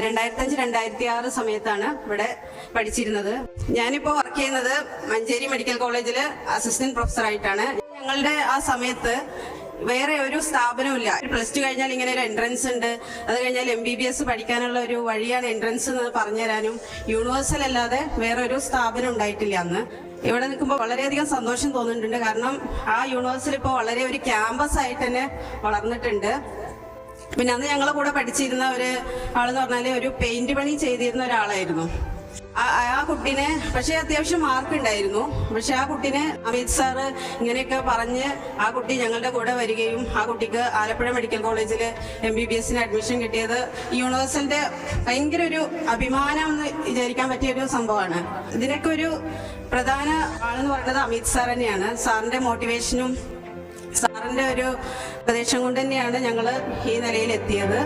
2005-2006 സമയത്താണ് ഇവിടെ പഠിച്ചിരുന്നത്. ഞാനിപ്പോൾ വർക്ക് ചെയ്യുന്നത് മഞ്ചേരി മെഡിക്കൽ കോളേജിൽ അസിസ്റ്റന്റ് പ്രൊഫസറായിട്ടാണ്. ഞങ്ങളുടെ ആ സമയത്ത് വേറെ ഒരു സ്ഥാപനമില്ല. +2 കഴിഞ്ഞാൽ ഇങ്ങനെ ഒരു എൻട്രൻസ് ഉണ്ട്, അത് കഴിഞ്ഞാൽ MBBS പഠിക്കാനുള്ള ഒരു വഴിയാണ് എൻട്രൻസ് എന്ന് പറഞ്ഞുതരാനും യൂണിവേഴ്സൽ അല്ലാതെ വേറെ ഒരു സ്ഥാപനം ഉണ്ടായിട്ടില്ല അന്ന്. ഇവിടെ നിൽക്കുമ്പോൾ വളരെയധികം സന്തോഷം തോന്നുന്നുണ്ട്. കാരണം ആ യൂണിവേഴ്സിൽ ഇപ്പോൾ വളരെ ഒരു ക്യാമ്പസ് ആയിട്ട് തന്നെ വളർന്നിട്ടുണ്ട്. പിന്നെ അന്ന് ഞങ്ങളെ കൂടെ പഠിച്ചിരുന്ന ആളെന്ന് പറഞ്ഞാൽ ഒരു പെയിന്റ് പണി ചെയ്തിരുന്ന ഒരാളായിരുന്നു. ആ കുട്ടീനെ പക്ഷെ അത്യാവശ്യം മാർക്ക് ഉണ്ടായിരുന്നു. പക്ഷെ ആ കുട്ടീനെ അമിത് സാറ് ഇങ്ങനെയൊക്കെ പറഞ്ഞ് ആ കുട്ടി ഞങ്ങളുടെ കൂടെ വരികയും ആ കുട്ടിക്ക് ആലപ്പുഴ മെഡിക്കൽ കോളേജിൽ MBBSന് അഡ്മിഷൻ കിട്ടിയത് യൂണിവേഴ്സലിന്റെ ഭയങ്കര ഒരു അഭിമാനം എന്ന് വിചാരിക്കാൻ പറ്റിയൊരു സംഭവമാണ്. ഇതിനൊക്കെ ഒരു പ്രധാന ആളെന്ന് പറയുന്നത് അമിത് സാർ തന്നെയാണ്. സാറിന്റെ മോട്ടിവേഷനും സാറിന്റെ ഒരു ഉപദേശം കൊണ്ട് തന്നെയാണ് ഞങ്ങൾ ഈ നിലയിൽ എത്തിയത്.